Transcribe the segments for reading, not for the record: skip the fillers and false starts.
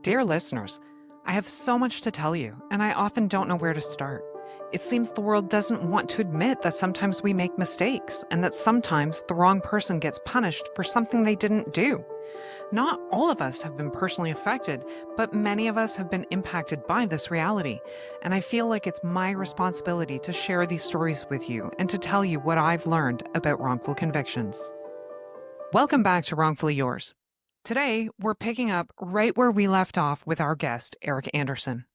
Dear listeners, I have so much to tell you, and I often don't know where to start. It seems the world doesn't want to admit that sometimes we make mistakes and that sometimes the wrong person gets punished for something they didn't do. Not all of us have been personally affected, but many of us have been impacted by this reality. And I feel like it's my responsibility to share these stories with you and to tell you what I've learned about wrongful convictions. Welcome back to Wrongfully Yours. Today, we're picking up right where we left off with our guest, Eric Anderson.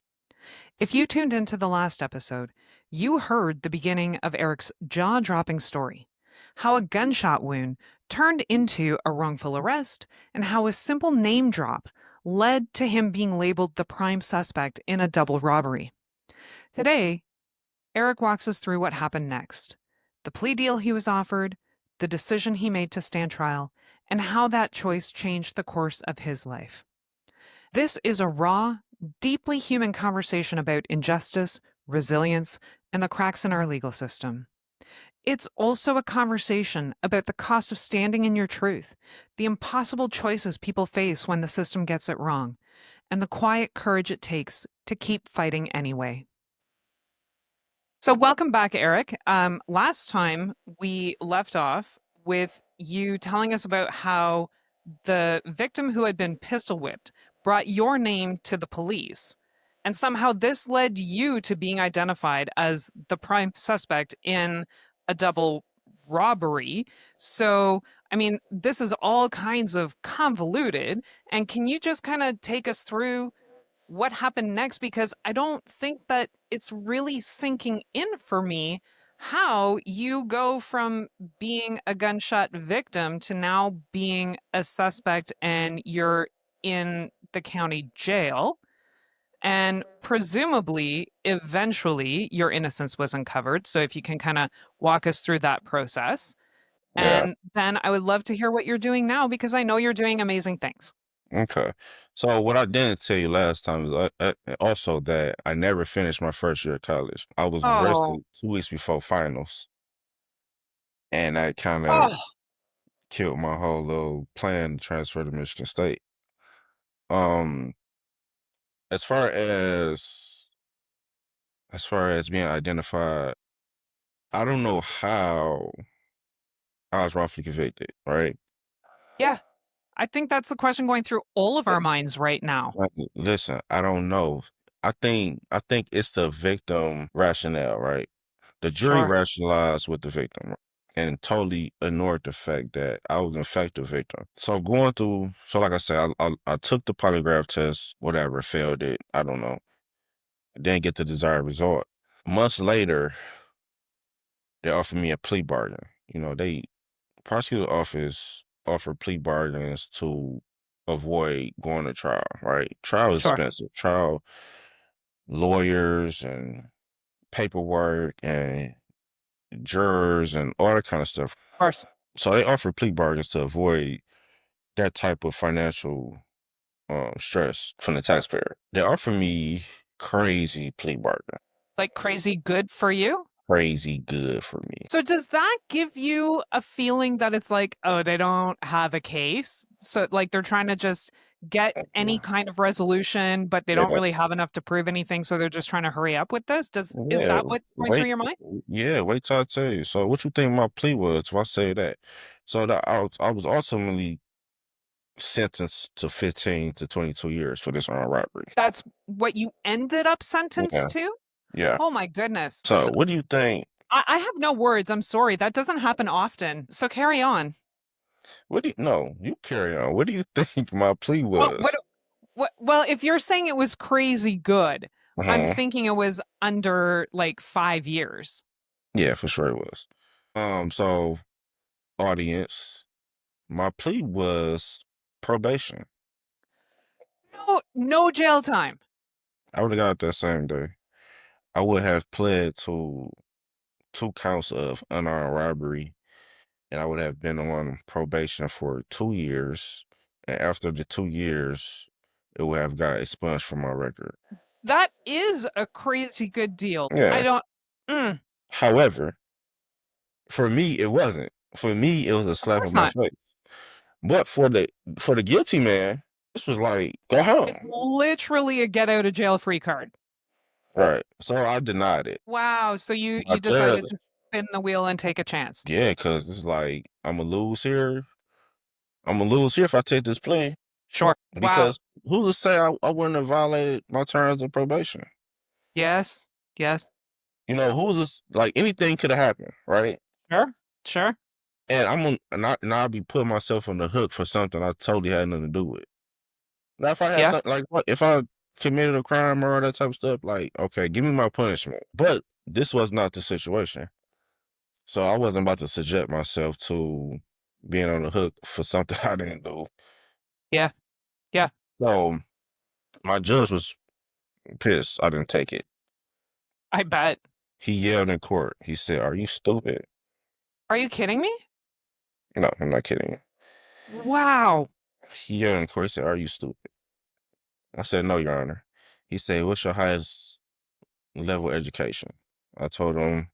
If you tuned into the last episode, you heard the beginning of Eric's jaw-dropping story, how a gunshot wound turned into a wrongful arrest, and how a simple name drop led to him being labeled the prime suspect in a double robbery. Today, Eric walks us through what happened next, the plea deal he was offered, the decision he made to stand trial, and how that choice changed the course of his life. This is a raw, deeply human conversation about injustice, resilience, and the cracks in our legal system. It's also a conversation about the cost of standing in your truth, the impossible choices people face when the system gets it wrong, and the quiet courage it takes to keep fighting anyway. So welcome back, Eric. Last time we left off with you telling us about how the victim who had been pistol whipped brought your name to the police. And somehow this led you to being identified as the prime suspect in a double robbery. So, I mean, this is all kinds of convoluted. And can you just kind of take us through what happened next? Because I don't think that it's really sinking in for me how you go from being a gunshot victim to now being a suspect and you're in the county jail. And presumably, eventually, your innocence was uncovered. So if you can kind of walk us through that process. Yeah. And then I would love to hear what you're doing now because I know you're doing amazing things. Okay. So what I didn't tell you last time is also that I never finished my first year of college. I was Oh, arrested 2 weeks before finals, and that kind of oh, killed my whole little plan to transfer to Michigan State. Um, as far as being identified, I don't know how I was wrongfully convicted, right? yeah. I think that's the question going through all of our minds right now. Listen, I don't know. I think it's the victim rationale, right? The jury Sure. rationalized with the victim and totally ignored the fact that I was in fact a victim. So going through, so like I said, I took the polygraph test, whatever, failed it. I don't know. Didn't get the desired result. Months later, they offered me a plea bargain. They prosecutor office offered plea bargains to avoid going to trial, right? Trial is Sure. expensive. Trial lawyers and paperwork and jurors and all that kind of stuff. Of course. So they offer plea bargains to avoid that type of financial stress from the taxpayer. They offer me crazy plea bargain, Like crazy good for you. crazy good for me. So does that give you a feeling that it's like, oh, they don't have a case? So like they're trying to just get any Yeah, kind of resolution, but they don't yeah, really have enough to prove anything, so they're just trying to hurry up with this? Is yeah. that what's going through Wait, your mind? yeah. Wait till I tell you. So, what you think my plea was? If I say that, so that I was ultimately sentenced to 15 to 22 years for this armed robbery. That's what you ended up sentenced Yeah, to? yeah. Oh my goodness. So, what do you think? I have no words. I'm sorry. That doesn't happen often. So carry on. What do you? No, you carry on. What do you think my plea Well, what was? well, if you're saying it was crazy good, I'm Uh-huh. thinking it was under like 5 years. Yeah, for sure it was. So audience, my plea was probation. No, no jail time. I would have got it that same day. I would have pled to 2 counts of unarmed robbery, and I would have been on probation for 2 years. And after the 2 years, it would have got expunged from my record. That is a crazy good deal. I Yeah. don't. Mm, However, for me, it wasn't. For me, it was a of slap course in my not. face. But for the guilty man, This was like, go It's home. literally a get out of jail free card. Right. So I denied it. Wow. So you My you judge, decided to spin the wheel and take a chance. yeah, because it's like, I'm going to lose here. I'm going to lose here if I take this plea. Sure. Wow. Because who's to say I wouldn't have violated my terms of probation? Yes. Yes. Who's this, like anything could have happened, right? Sure. Sure. And I'll be putting myself on the hook for something I totally had nothing to do with. Now, if I had Yeah. something like what if I committed a crime or all that type of stuff, like okay, give me my punishment. But this was not the situation, so I wasn't about to subject myself to being on the hook for something I didn't do. Yeah. Yeah. So my judge was pissed. I didn't take it. I bet. He yelled in court. He said, "Are you stupid?" Are you kidding me? No, I'm not kidding you. Wow. He yelled in court. He said, "Are you stupid?" I said, "No, Your Honor." He said, "What's your highest level education?" I told him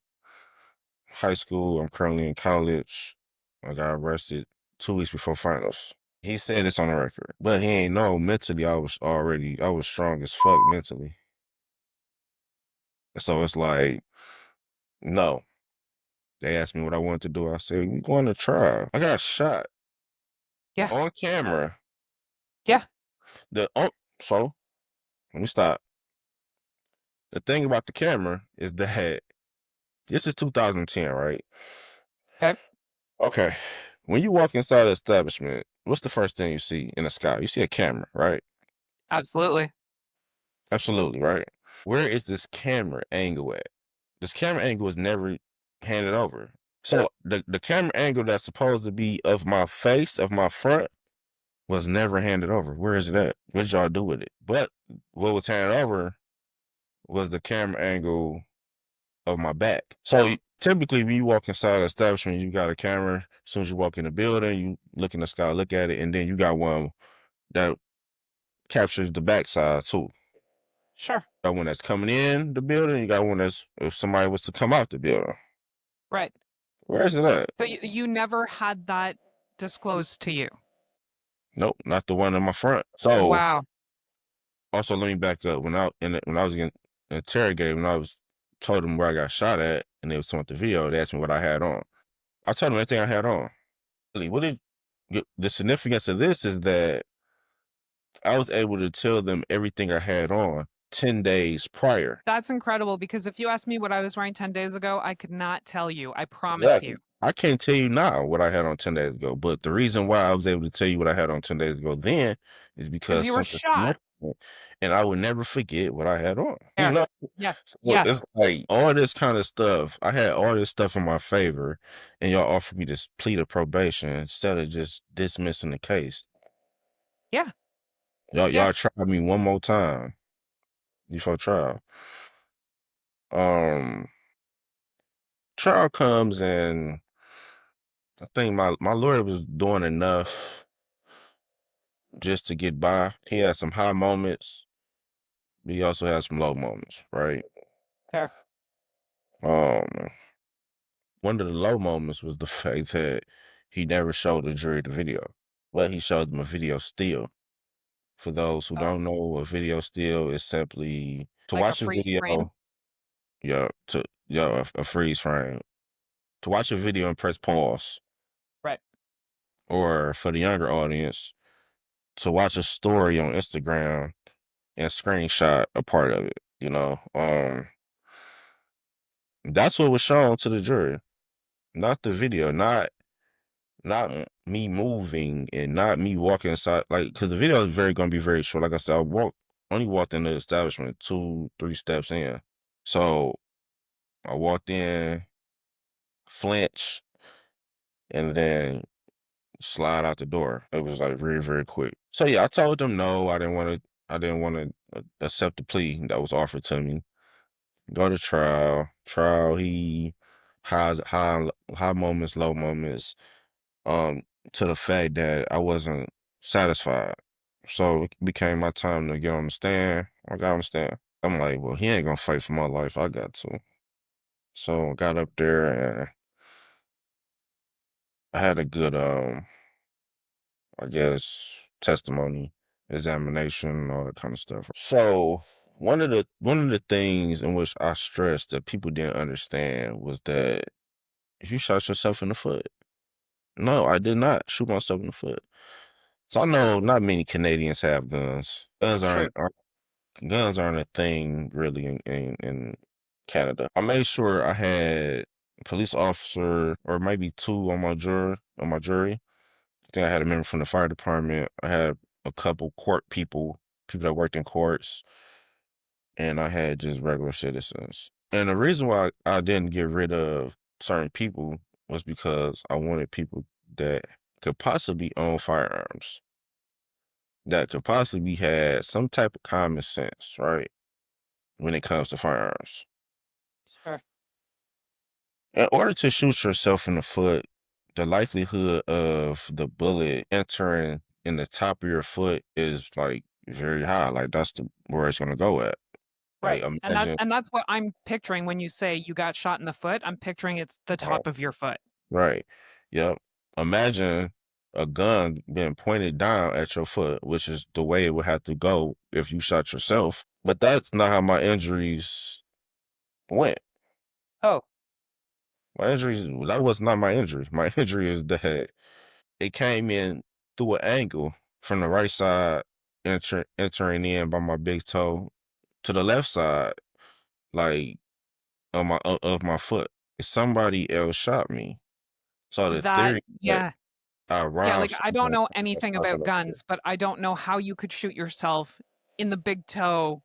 high school. I'm currently in college. I got arrested 2 weeks before finals. He said it's on the record, but he ain't know mentally I was strong as fuck mentally. So it's like, no. They asked me what I wanted to do. I said, we going to trial. I got shot Yeah. on camera. Yeah. The so let me stop. The thing about the camera is that this is 2010, right? Okay. Okay. When you walk inside the establishment, what's the first thing you see in the sky? You see a camera, right? Absolutely. Absolutely, right? Where is this camera angle at? This camera angle is never handed over. So the camera angle that's supposed to be of my face, of my front, was never handed over. Where is it at? What did y'all do with it? But what was handed over was the camera angle of my back. So typically when you walk inside an establishment, you got a camera. As soon as you walk in the building, you look in the sky, look at it, and then you got one that captures the backside too. Sure. Got one that's coming in the building. You got one that's if somebody was to come out the building. Right. Where's it at? So you never had that disclosed to you. Nope, not the one in my front. So Wow. also let me back up. When I was getting interrogated, when I was told them where I got shot at, and they was talking about the video, they asked me what I had on. I told them everything I had on. Really, the significance of this is that I was able to tell them everything I had on 10 days prior. That's incredible because if you asked me what I was wearing 10 days ago, I could not tell you. I promise you. Exactly. I can't tell you now what I had on 10 days ago, but the reason why I was able to tell you what I had on 10 days ago then is Because because you were something shot. significant, and I would never forget what I had on. Yeah. Yeah. So Yeah. it's like all this kind of stuff. I had all this stuff in my favor, and y'all offered me this plea to probation instead of just dismissing the case. Yeah. Y'all, Yeah. y'all tried me one more time before trial. Um, Trial comes and I think my lawyer was doing enough just to get by. He had some high moments, but he also had some low moments, right? Fair. Um, one of the low moments was the fact that he never showed the jury the video, but he showed them a video still. For those who Oh, don't know, a video still is simply to like a watch a freeze frame. video, a freeze frame. To watch a video and press pause, Right. or for the younger audience, to watch a story on Instagram and screenshot a part of it. That's what was shown to the jury, not the video, not me moving and not me walking inside. Like, because the video is going to be very short. Like I said, only walked in the establishment 2, 3 steps in. So I walked in, flinch, and then slide out the door. It was like very, very quick. So yeah, I told them no, I didn't want to accept the plea that was offered to me. Go to trial. Trial, he high moments, low moments, um, to the fact that I wasn't satisfied. So it became my time to get on the stand. I got on the stand. I'm like, well, he ain't gonna fight for my life. I got to. So I got up there and I had a good I guess testimony. examination, all that kind of stuff. So one of the things in which I stressed that people didn't understand was that if you shot yourself in the foot. No, I did not shoot myself in the foot. So I know not many Canadians have guns. It's true. Guns aren't a thing really in Canada. I made sure I had a police officer or maybe two on my jury. I think I had a member from the fire department. I had a couple court people that worked in courts, and I had just regular citizens. And the reason why I didn't get rid of certain people was because I wanted people that could possibly own firearms, that could possibly have some type of common sense, right? When it comes to firearms. Sure. In order to shoot yourself in the foot, the likelihood of the bullet entering in the top of your foot is like very high. Like that's where it's gonna go at. Like Right. imagine, And that's what I'm picturing when you say you got shot in the foot. I'm picturing it's the oh, top of your foot. right, yep. Imagine a gun being pointed down at your foot, which is the way it would have to go if you shot yourself. But that's not how my injuries went. Oh, My injuries, that was not my injury. My injury is that it came in through an angle from the right side, entering in by my big toe to the left side, like of my foot. Somebody else shot me. So the that theory that yeah. I Yeah, robbed like I don't someone know of anything about something. guns, but I don't know how you could shoot yourself in the big toe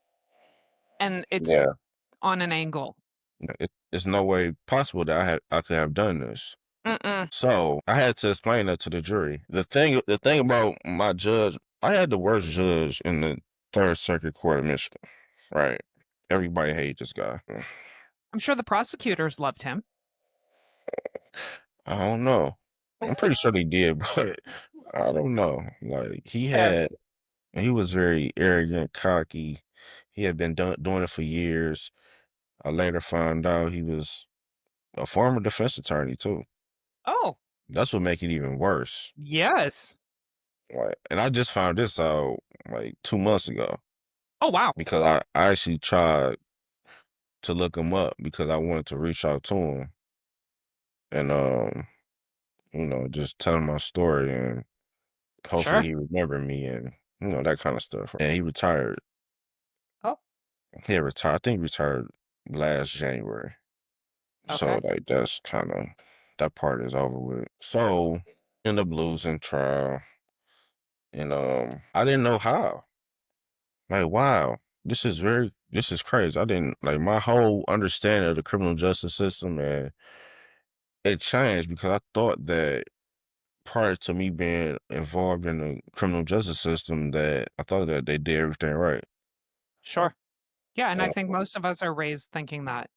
and it's Yeah, on an angle. it's no way possible that I could have done this. Mm-mm. So I had to explain that to the jury. The thing about my judge, I had the worst judge in the Third Circuit Court of Michigan. Right. Everybody hates this guy. I'm sure the prosecutors loved him. I don't know. I'm pretty sure they did, but I don't know. Like Fair. he was very arrogant, cocky. He had been doing it for years. I later found out he was a former defense attorney too. Oh, That's what make it even worse. yes. Like, and I just found this out like 2 months ago Oh, wow. because I actually tried to look him up because I wanted to reach out to him and just tell him my story and hopefully Sure. he remembered me and that kind of stuff. And he retired. Oh, He had retired. I think he retired last January. So okay. like that's kind of that part is over with. So in the losing trial, and I didn't know how. Like wow, this is crazy. I didn't like my whole understanding of the criminal justice system, and it changed because I thought that prior to me being involved in the criminal justice system, that I thought that they did everything right. Sure. Yeah, and I And think most of us are raised thinking that.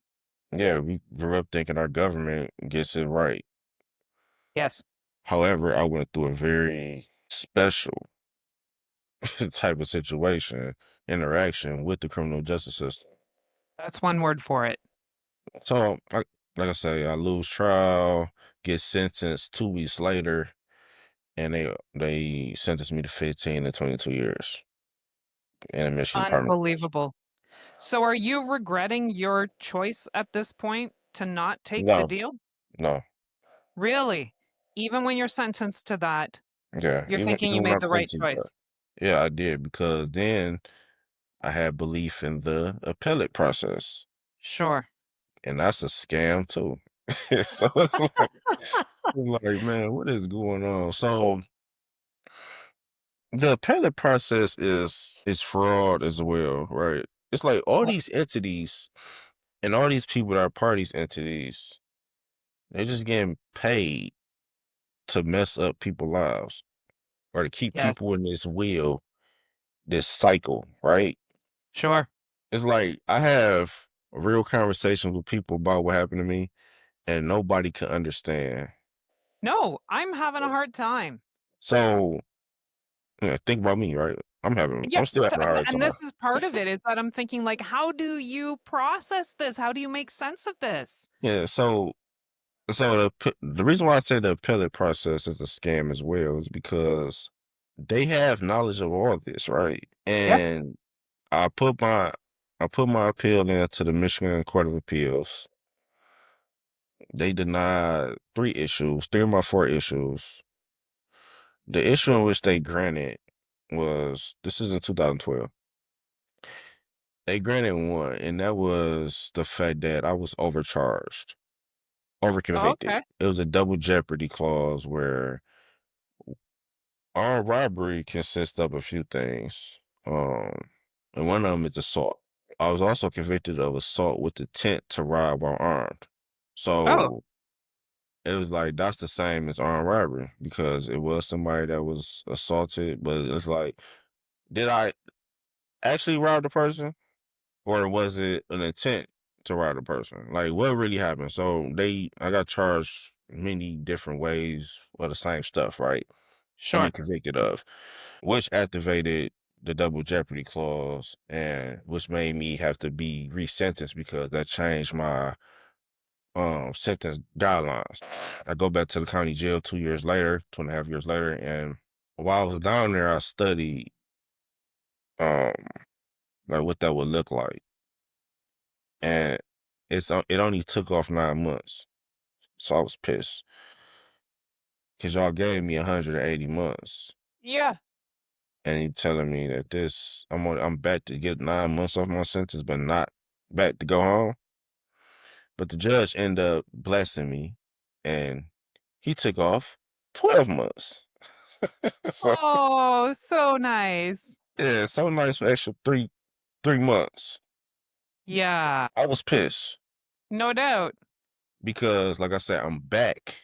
yeah, we grew up thinking our government gets it right. Yes, However, I went through a very special type of situation, interaction with the criminal justice system. that's one word for it. So, like I say, I lose trial, get sentenced 2 weeks later, and they sentenced me to 15 to 22 years in a Michigan permanent. Unbelievable. So are you regretting your choice at this point to not take the No, deal? no, Really? Even when you're sentenced to that, yeah, you're thinking you even when I made the right sentenced me, choice? yeah, I did because then I had belief in the appellate process, Sure. and that's a scam too. So it's like, man, what is going on? So the appellate process is fraud as well, right? It's like all these entities and all these people that are parties entities, they're just getting paid to mess up people's lives or to keep Yes. people in this wheel, this cycle, right? Sure. It's like I have real conversations with people about what happened to me, and nobody can understand. No, I'm having a hard time. So yeah, think about me, right? Yeah, I'm still having a hard and time. this is part of it is that I'm thinking like, how do you process this? How do you make sense of this? Yeah, so the reason why I say the appellate process is a scam as well is because they have knowledge of all this, right? Yeah. And I put my I put my appeal in to the Michigan Court of Appeals. They denied three of my four issues. The issue in which they granted was this is in 2012. They granted one, and that was the fact that I was overcharged, overconvicted. Okay. It was a double jeopardy clause where armed robbery consists of a few things. And one of them is assault. I was also convicted of assault with intent to rob while armed. Oh, So it was like that's the same as armed robbery because it was somebody that was assaulted, but it's like, did I actually rob the person? Or was it an intent to rob the person? Like what really happened? So I got charged many different ways of the same stuff, right? I mean sure. convicted of, which activated the double jeopardy clause and which made me have to be resentenced because that changed my sentence guidelines. I go back to the county jail 2 years later, 2.5 years later, and while I was down there, I studied um like what that would look like. And it only took off 9 months. So I was pissed. Cause y'all gave me 180 months. Yeah. And you telling me that I'm back to get 9 months off my sentence, but not back to go home. But the judge ended up blessing me and he took off 12 months. So Oh, so nice. yeah, so nice for extra three months. Yeah. I was pissed No doubt. because like I said, I'm back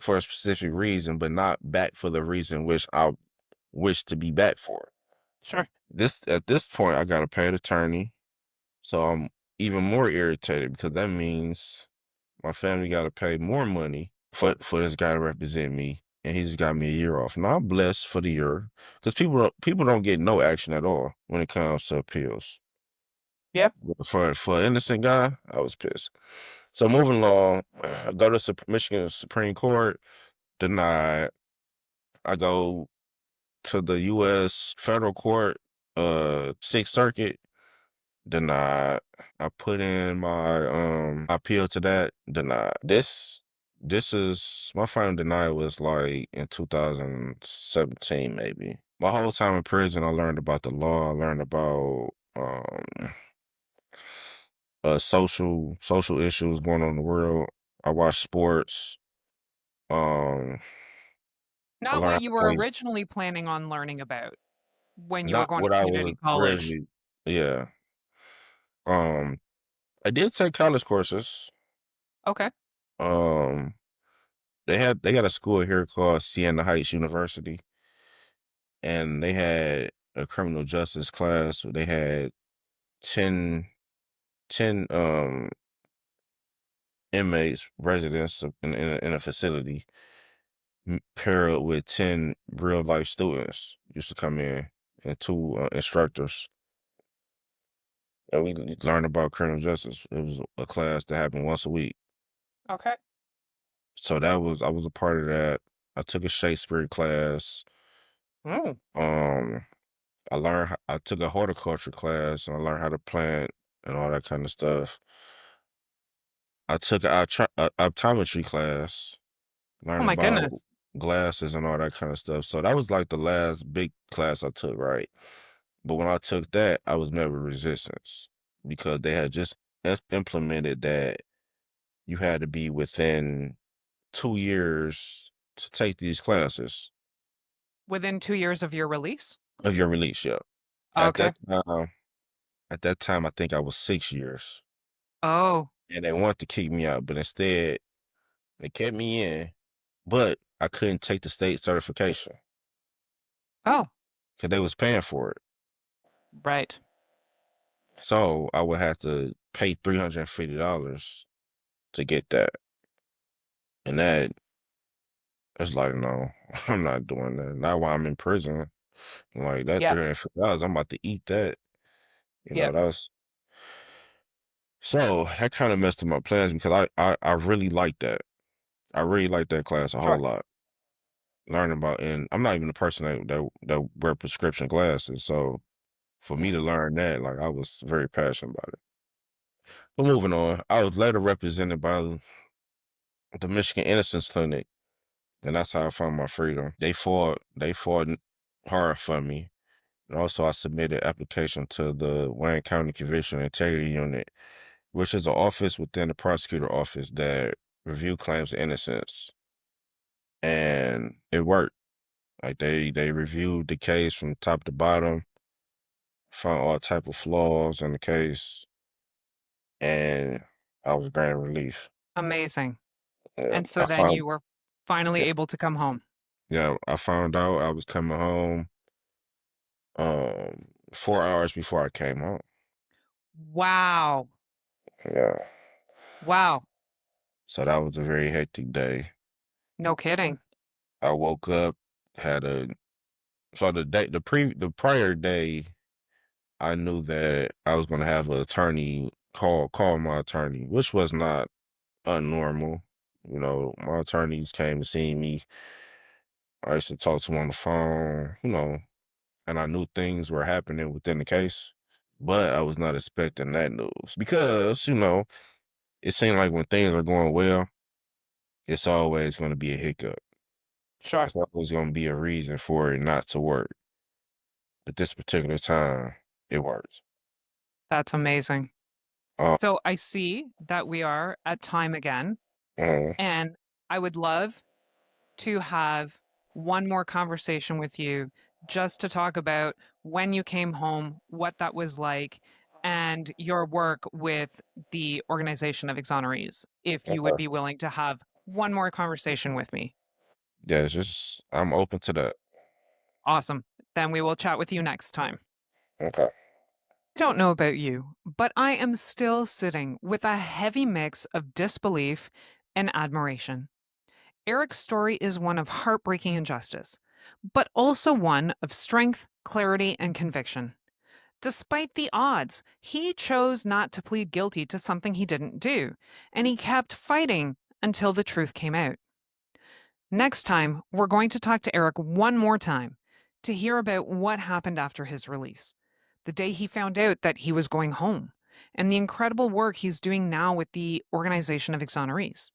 for a specific reason, but not back for the reason which I wish to be back for. Sure. This at this point I gotta pay an attorney. So I'm even more irritated because that means my family gotta pay more money for this guy to represent me. And he just got me a year off. Now I'm blessed for the year. Because people don't get no action at all when it comes to appeals. Yeah. For an innocent guy, I was pissed. So moving along, I go to Michigan Supreme Court, denied. I go to the U.S. Federal Court, Sixth Circuit, denied. I put in my appeal to that, denied. This is my final denial was like in 2017 maybe. My whole time in prison, I learned about the law. I learned about social issues going on in the world. I watched sports. Um, I Not learned what how you to were play. originally planning on learning about when you were Not going to what I was community college. originally. Yeah. Um, I did take college courses. Okay. Um, they got a school here called Siena Heights University, and they had a criminal justice class. They had 10, 10 inmates, residents in a facility, paired with 10 real life students used to come in and two instructors. And we learned about criminal justice. It was a class that happened once a week. Okay. So I was a part of that. I took a Shakespeare class. Oh. Um, I took a horticulture class and I learned how to plant and all that kind of stuff. I took a optometry class, Oh learned my about goodness. glasses and all that kind of stuff. So that was like the last big class I took, right? But when I took that, I was met with resistance because they had just implemented that you had to be within 2 years to take these classes Within 2 years of your release? of your release. Yeah. At Okay. that time, I think I was 6 years, Oh. and they wanted to kick me out, but instead they kept me in, but I couldn't take the state certification Oh. because they was paying for it. Right. So I would have to pay $350 to get that. And that it's like, no, I'm not doing that. Not while I'm in prison. Like that Yep. $350, I'm about to eat that. Yep. That's so that kind of messed up my plans because I really like that. I really like that class a whole Sure. lot. learning about, and I'm not even a person that wear prescription glasses. So for me to learn that, like I was very passionate about it. But moving on, I was later represented by the Michigan Innocence Clinic, and that's how I found my freedom. They fought hard for me. And also I submitted application to the Wayne County Conviction and Integrity Unit, which is an office within the prosecutor office that review claims of innocence. And it worked. Like they reviewed the case from top to bottom, found all type of flaws in the case, and I was granted relief. Amazing. Yeah, And so then you were finally yeah, able to come home. yeah, I found out I was coming home 4 hours before I came home. Wow. Yeah. Wow. So that was a very hectic day. No kidding. I woke up, had a so the prior day, I knew that I was gonna have an attorney call my attorney, which was not unnormal. My attorneys came to see me. I used to talk to him on the phone, and I knew things were happening within the case, but I was not expecting that news because, it seemed like when things are going well, it's always going to be a hiccup. Sure. It's always going to be a reason for it not to work. But this particular time, it worked. That's amazing. Uh, So I see that we are at time again, uh, and I would love to have one more conversation with you just to talk about when you came home, what that was like, and your work with the organization of exonerees, if you would okay. be willing to have one more conversation with me. Yeah, I'm open to that. Awesome. Then we will chat with you next time. Okay. I don't know about you, but I am still sitting with a heavy mix of disbelief and admiration. Eric's story is one of heartbreaking injustice, but also one of strength, clarity, and conviction. Despite the odds, he chose not to plead guilty to something he didn't do, and he kept fighting until the truth came out. Next time, we're going to talk to Eric one more time to hear about what happened after his release, the day he found out that he was going home, and the incredible work he's doing now with the Organization of Exonerees.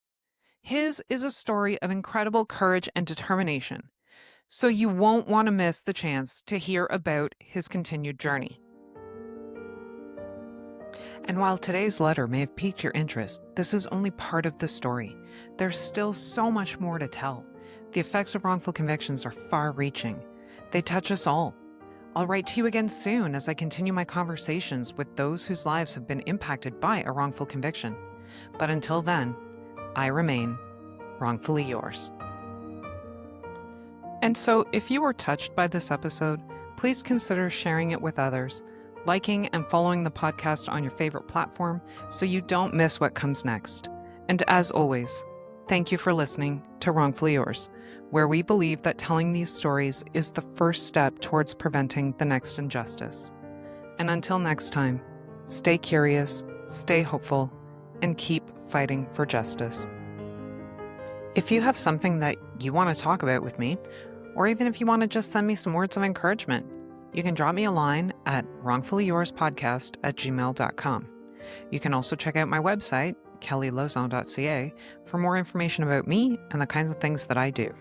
His is a story of incredible courage and determination, so you won't want to miss the chance to hear about his continued journey. And while today's letter may have piqued your interest, this is only part of the story. There's still so much more to tell. The effects of wrongful convictions are far-reaching. They touch us all. I'll write to you again soon as I continue my conversations with those whose lives have been impacted by a wrongful conviction. But until then, I remain wrongfully yours. And so, if you were touched by this episode, please consider sharing it with others, liking and following the podcast on your favorite platform so you don't miss what comes next. And as always, thank you for listening to Wrongfully Yours, where we believe that telling these stories is the first step towards preventing the next injustice. And until next time, stay curious, stay hopeful, and keep fighting for justice. If you have something that you want to talk about with me, or even if you want to just send me some words of encouragement, you can drop me a line at wrongfullyyourspodcast@gmail.com. You can also check out my website, kellylozon.ca, for more information about me and the kinds of things that I do.